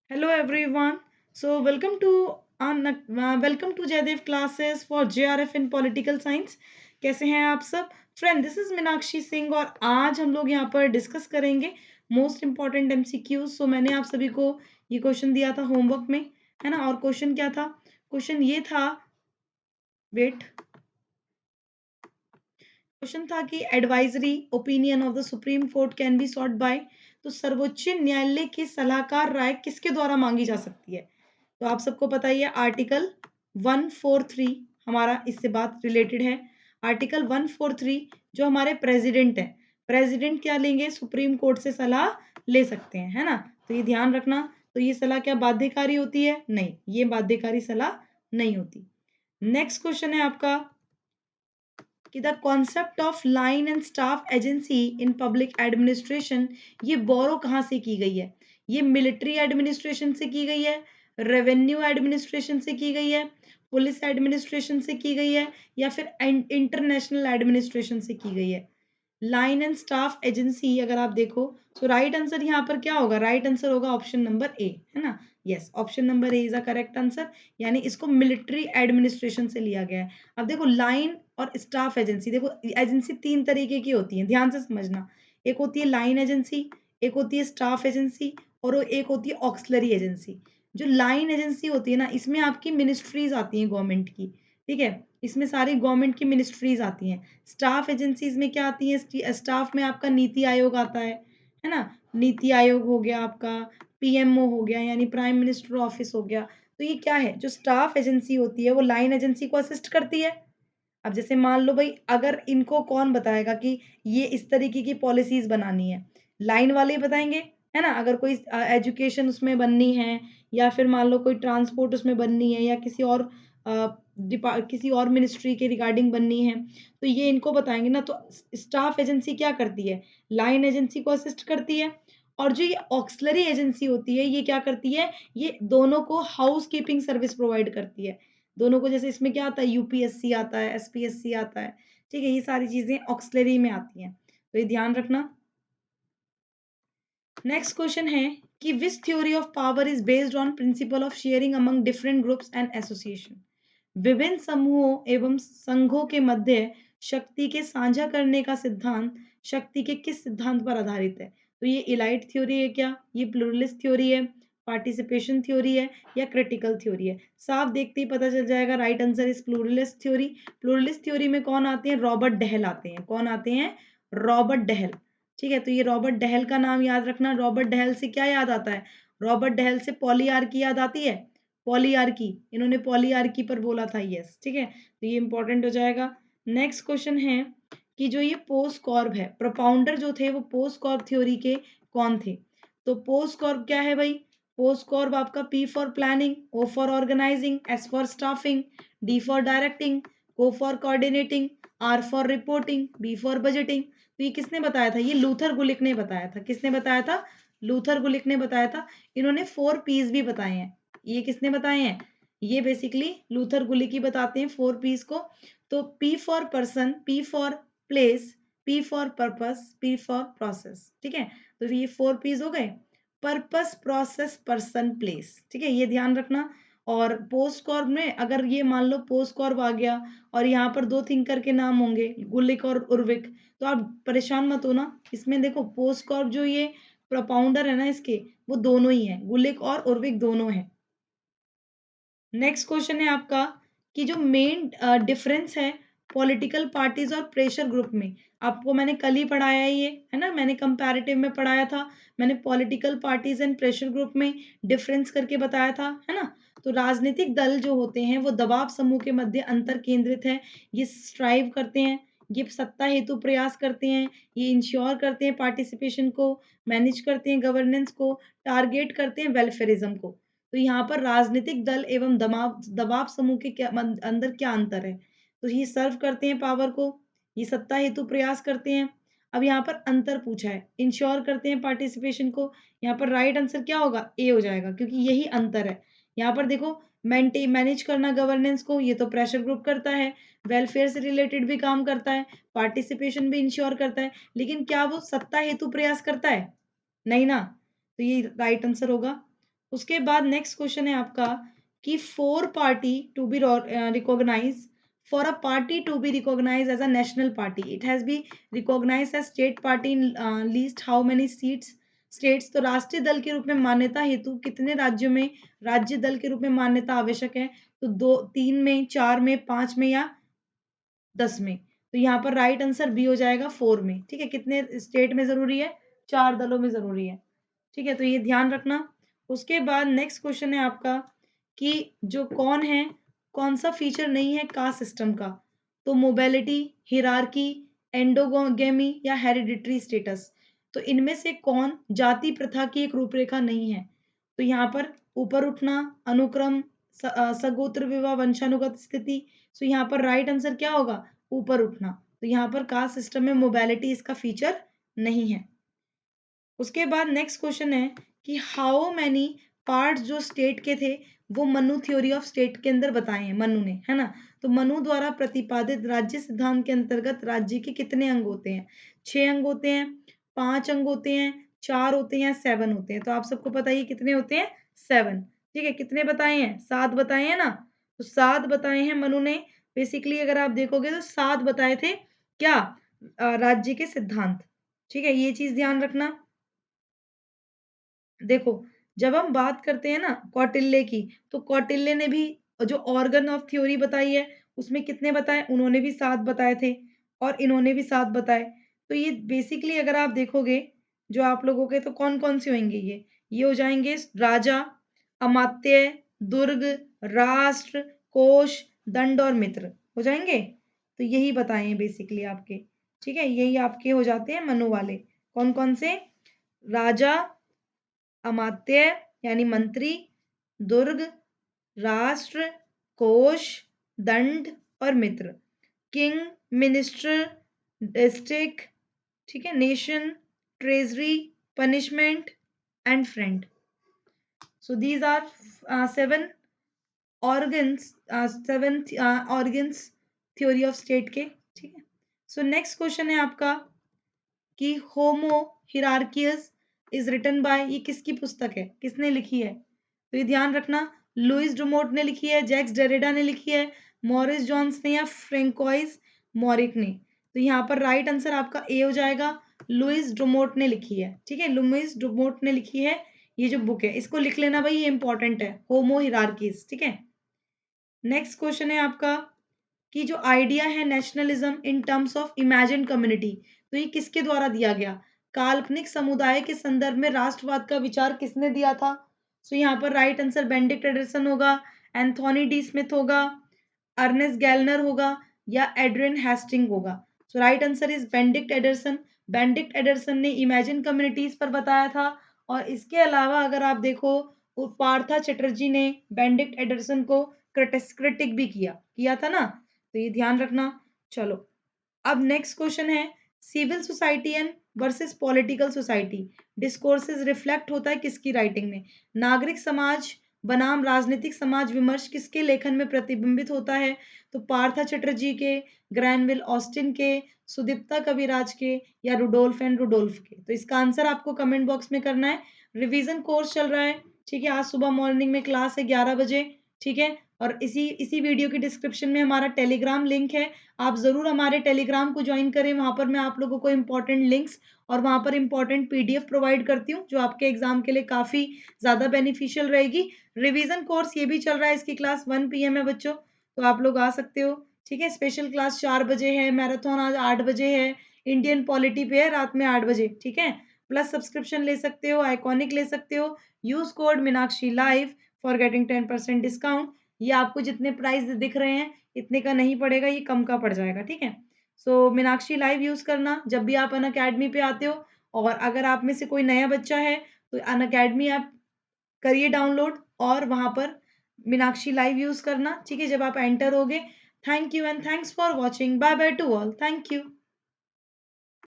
Hello everyone. So welcome to Jaydev classes for JRF in Political Science. कैसे हैं आप सब? Friend, this is Meenakshi Singh और आज हम लोग यहाँ पर डिस्कस करेंगे मोस्ट इम्पॉर्टेंट एमसीक्यूज। सो मैंने आप सभी को ये क्वेश्चन दिया था होमवर्क में, है ना? और क्वेश्चन क्या था? क्वेश्चन ये था, वेट, क्वेश्चन था कि advisory opinion of the Supreme Court can be sought by. तो सर्वोच्च न्यायालय की सलाहकार राय किसके द्वारा मांगी जा सकती है? तो आप सबको पता ही है, आर्टिकल 143 हमारा इससे बात रिलेटेड है। आर्टिकल 143 जो हमारे प्रेसिडेंट है, प्रेसिडेंट क्या लेंगे? सुप्रीम कोर्ट से सलाह ले सकते हैं, है ना? तो ये ध्यान रखना। तो ये सलाह क्या बाध्यकारी होती है? नहीं, ये बाध्यकारी सलाह नहीं होती। नेक्स्ट क्वेश्चन है आपका कि the concept of line and staff agency in public administration, ये बोरो कहाँ से की गई है? ये मिलिट्री एडमिनिस्ट्रेशन से की गई है, रेवेन्यू एडमिनिस्ट्रेशन से की गई है, पुलिस एडमिनिस्ट्रेशन से की गई है, या फिर इंटरनेशनल एडमिनिस्ट्रेशन से की गई है? लाइन एंड स्टाफ एजेंसी अगर आप देखो तो राइट आंसर यहाँ पर क्या होगा? राइट आंसर होगा ऑप्शन नंबर ए, है ना? Yes, option number A is a correct answer. यानी इसको मिलिट्री एडमिनिस्ट्रेशन से लिया गया है। अब देखो लाइन और स्टाफ एजेंसी, देखो एजेंसी तीन तरीके की होती है, ध्यान से समझना। एक होती है लाइन एजेंसी, एक होती है स्टाफ एजेंसी, और एक होती है ऑक्सलरी एजेंसी। जो लाइन एजेंसी होती है ना, इसमें आपकी मिनिस्ट्रीज आती हैं गवर्नमेंट की, ठीक है? इसमें सारी गवर्नमेंट की मिनिस्ट्रीज आती हैं। स्टाफ एजेंसीज में क्या आती है? स्टाफ में आपका नीति आयोग आता है ना? नीति आयोग हो गया आपका, पीएमओ हो गया यानी प्राइम मिनिस्टर ऑफिस हो गया। तो ये क्या है? जो स्टाफ एजेंसी होती है वो लाइन एजेंसी को असिस्ट करती है। अब जैसे मान लो भाई, अगर इनको कौन बताएगा कि ये इस तरीके की पॉलिसीज बनानी है? लाइन वाले ही बताएंगे, है ना? अगर कोई एजुकेशन उसमें बननी है, या फिर मान लो कोई ट्रांसपोर्ट उसमें बननी है, या किसी और किसी और मिनिस्ट्री के रिगार्डिंग बननी है, तो ये इनको बताएंगे ना। तो स्टाफ एजेंसी क्या करती है? लाइन एजेंसी को असिस्ट करती है। और जो ये ऑक्सलरी एजेंसी होती है, ये क्या करती है? ये दोनों को हाउस कीपिंग सर्विस प्रोवाइड करती है। दोनों को, जैसे इसमें क्या आता है? यूपीएससी आता है, एसपीएससी आता है, ठीक है? ये सारी चीजें ऑक्सलरी में आती हैं, तो ये ध्यान रखना। नेक्स्ट क्वेश्चन है कि विच theory of power is based on principle of sharing among different groups and association? विभिन्न समूहों एवं संघों के मध्य शक्ति के साझा करने का सिद्धांत शक्ति के किस सिद्धांत पर आधारित है? तो ये इलाइट थ्योरी है क्या? ये प्लूरलिस्ट थ्योरी है, पार्टिसिपेशन थ्योरी है, या क्रिटिकल थ्योरी है? साफ देखते ही पता चल जाएगा, right answer is pluralist theory. Pluralist theory में कौन आते हैं? रॉबर्ट डहल आते हैं। कौन आते हैं? Robert Dahl. ठीक है, तो ये रॉबर्ट डहल का नाम याद रखना। रॉबर्ट डहल से क्या याद आता है? रॉबर्ट डहल से पॉलीआर्की याद आती है। पॉलीआर्की, इन्होंने पॉलीआर्की पर बोला था, यस, ठीक है? तो ये इंपॉर्टेंट हो जाएगा। नेक्स्ट क्वेश्चन है कि जो ये पोस्कॉर्ब है, प्रोपाउंडर जो थे वो पोस्कॉर्ब थ्योरी के कौन थे? तो पोस्कॉर्ब क्या है भाई? पोस्कॉर्ब आपका P for planning, O for organising, S for staffing, D for directing, O for coordinating, R for reporting, B for budgeting. तो ये किसने बताया था? ये लूथर गुलिक ने बताया था। किसने बताया था? लूथर गुलिक ने बताया था। इन्होंने 4 पीस भी बताए हैं। ये किसने बताए हैं? ये बेसिकली लूथर गुलिक ही बताते हैं 4 पीस को। तो P for person, P for place, P for purpose, P for process, ठीक है? तो ये 4 पीस हो गए, पर्पस, प्रोसेस, पर्सन, प्लेस, ठीक है? ये ध्यान रखना। और पोस्ट कॉर्ब में अगर ये मान लो पोस्ट कॉर्ब आ गया और यहाँ पर 2 थिंकर के नाम होंगे, गुलिक और उर्विक, तो आप परेशान मत होना। इसमें देखो पोस्ट कॉर्ब जो ये प्रोपाउंडर है ना इसके, वो दोनों ही हैं, गुलिक और उर्विक दोनों हैं। नेक्स्ट क्वेश्चन है आपका कि जो मेन डिफरेंस है पॉलिटिकल पार्टीज और प्रेशर ग्रुप में, आपको मैंने कल ही पढ़ाया है ये, है ना? मैंने कंपैरेटिव में पढ़ाया था। मैंने political parties and pressure group में डिफरेंस करके बताया था, है ना? तो राजनीतिक दल जो होते हैं वो दबाव समूह के मध्य अंतर केंद्रित है। ये स्ट्राइव करते हैं, ये सत्ता हेतु प्रयास करते हैं, ये इंश्योर करते हैं पार्टिसिपेशन को, मैनेज करते हैं गवर्नेंस को, टारगेट करते हैं वेलफेयरिज्म को। तो यहाँ पर राजनीतिक दल एवं दबाव दबाव समूह के अंदर क्या अंतर है? तो ये सर्व करते हैं पावर को, ये सत्ता हेतु प्रयास करते हैं। अब यहाँ पर अंतर पूछा है, इंश्योर करते हैं पार्टिसिपेशन को। यहाँ पर राइट आंसर क्या होगा? ए हो जाएगा, क्योंकि यही अंतर है। यहाँ पर देखो, मैनेज करना गवर्नेंस को, ये तो प्रेशर ग्रुप करता है, वेलफेयर से रिलेटेड भी काम करता है, पार्टिसिपेशन भी इंश्योर करता है, लेकिन क्या वो सत्ता हेतु प्रयास करता है? नहीं ना। तो ये राइट आंसर होगा। उसके बाद नेक्स्ट क्वेश्चन है आपका कि for party to be recognise for a party to be recognise as a national party it has be recognise as state party in least how many seats states. तो राष्ट्रीय दल के रूप में मान्यता हेतु कितने राज्यों में राज्य दल के रूप में मान्यता आवश्यक है? तो 2, 3 में, 4 में, 5 में या 10 में। तो यहाँ पर राइट आंसर बी हो जाएगा 4 में। ठीक है, कितने स्टेट में जरूरी है? 4 दलों में जरूरी है। ठीक है, तो ये ध्यान रखना। उसके बाद नेक्स्ट क्वेश्चन है आपका कि जो कौन है, कौन सा फीचर नहीं है कास्ट सिस्टम का? तो मोबिलिटी, हिरार्की, एंडोगेमी या हेरिडिटरी स्टेटस। तो इनमें से कौन जाति प्रथा की एक रूपरेखा नहीं है? तो यहाँ पर ऊपर उठना, अनुक्रम, सगोत्र विवाह, वंशानुगत स्थिति। सो यहाँ पर राइट आंसर क्या होगा? ऊपर उठना। तो यहाँ पर कास्ट सिस्टम में मोबिलिटी इसका फीचर नहीं है। उसके बाद नेक्स्ट क्वेश्चन है कि हाउ मैनी पार्ट्स जो स्टेट के थे वो मनु थ्योरी ऑफ स्टेट के अंदर बताए हैं मनु ने, है ना? तो मनु द्वारा प्रतिपादित राज्य सिद्धांत के अंतर्गत राज्य के कितने अंग होते हैं? 6 अंग होते हैं, 5 अंग होते हैं, 4 होते हैं, 7 होते हैं। तो आप सबको पता ही कितने होते हैं? 7। ठीक है, कितने बताए हैं? 7 बताए हैं ना? तो 7 बताए हैं मनु ने। बेसिकली अगर आप देखोगे तो 7 बताए थे क्या? राज्य के सिद्धांत। ठीक है, ये चीज ध्यान रखना। देखो, जब हम बात करते हैं ना कौटिल्य की, तो कौटिल्य ने भी जो ऑर्गन ऑफ थ्योरी बताई है, उसमें कितने बताए? उन्होंने भी 7 बताए थे और इन्होंने भी 7 बताए। तो ये बेसिकली अगर आप देखोगे, जो आप लोगों के तो कौन-कौन से होंगे ये? ये हो जाएँगे राजा, अमात्य, दुर्ग, राष्ट्र, कोश, दंड और मित्र, हो जाएँगे? तो यही बताए हैं बेसिकली आपके, ठीक है? यही आपके हो जाते हैं मनु वाले। कौन-कौन से? राजा, अमात्य यानी मंत्री, दुर्ग, राष्ट्र, कोश, दंड और मित्र। किंग, मिनिस्टर, डिस्ट्रिक्ट, ठीक है, nation, treasury, punishment and friend. So these are 7 organs, 7 organs theory of state के। ठीक है, सो नेक्स्ट क्वेश्चन है आपका कि Homo Hierarchicus is written by, ये किसकी पुस्तक है? किसने लिखी है? तो ये ध्यान रखना, लुइस ड्रूमोट ने लिखी है, जैक्स डेरिडा ने लिखी है, मॉरिस जोन्स ने या फ्रेंकोइस मॉरिक ने। तो यहाँ पर राइट आंसर आपका ए हो जाएगा, लुइस ड्रूमोट ने लिखी है। ठीक है, लुइस ड्रूमोट ने लिखी है ये जो बुक है, इसको लिख लेना भाई, ये इंपॉर्टेंट है, होमो हिरार्कीज। ठीक है, नेक्स्ट क्वेश्चन है आपका कि जो आइडिया है nationalism in terms of imagine community, तो ये किसके द्वारा दिया गया? काल्पनिक समुदाय के संदर्भ में राष्ट्रवाद का विचार किसने दिया था? सो यहाँ पर राइट आंसर बेनेडिक्ट एंडरसन होगा, एंथोनी डी स्मिथ होगा, अर्नेस्ट गैलनर होगा या एड्रियन हेस्टिंग होगा। So right answer is Benedict Anderson. Benedict Anderson ने इमेजिन कम्युनिटीज पर बताया था। और इसके अलावा अगर आप देखो, पार्था चैटर्जी ने बेनेडिक्ट एंडरसन को क्रिटिक भी किया था ना? तो ये ध्यान रखना। चलो, अब नेक्स्ट क्वेश्चन है, civil society and versus political society discourses reflect होता है किसकी राइटिंग में? नागरिक समाज बनाम राजनीतिक समाज विमर्श किसके लेखन में प्रतिबिंबित होता है? तो पार्था चटर्जी के, ग्रैनविल ऑस्टिन के, सुदीप्ता कविराज के या रुडोल्फ एंड रुडोल्फ के। तो इसका आंसर आपको कमेंट बॉक्स में करना है। रिवीजन कोर्स चल रहा है, ठीक है, आज सुबह मॉर्निंग में क्लास है 11 बजे। ठीक है, और इसी वीडियो की डिस्क्रिप्शन में हमारा टेलीग्राम लिंक है, आप ज़रूर हमारे टेलीग्राम को ज्वाइन करें। वहाँ पर मैं आप लोगों को इम्पोर्टेंट लिंक्स और वहाँ पर इम्पोर्टेंट पीडीएफ प्रोवाइड करती हूँ, जो आपके एग्जाम के लिए काफ़ी ज़्यादा बेनिफिशियल रहेगी। रिवीजन कोर्स ये भी चल रहा है, इसकी क्लास 1 PM है बच्चों, तो आप लोग आ सकते हो। ठीक है, स्पेशल क्लास 4 बजे है, मैराथन आज 8 बजे है, इंडियन पॉलिटी पे है रात में 8 बजे। ठीक है, प्लस सब्सक्रिप्शन ले सकते हो, आइकॉनिक ले सकते हो, use code Meenakshi live for getting 10% discount. ये आपको जितने प्राइस दिख रहे हैं इतने का नहीं पड़ेगा, ये कम का पड़ जाएगा। ठीक है, सो मीनाक्षी लाइव यूज करना जब भी आप अनअकैडमी पे आते हो। और अगर आप में से कोई नया बच्चा है तो अनअकैडमी ऐप करिए डाउनलोड और वहां पर मीनाक्षी लाइव यूज करना। ठीक है, जब आप एंटर होगे। Thank you and thanks for watching. Bye bye to all, thank you.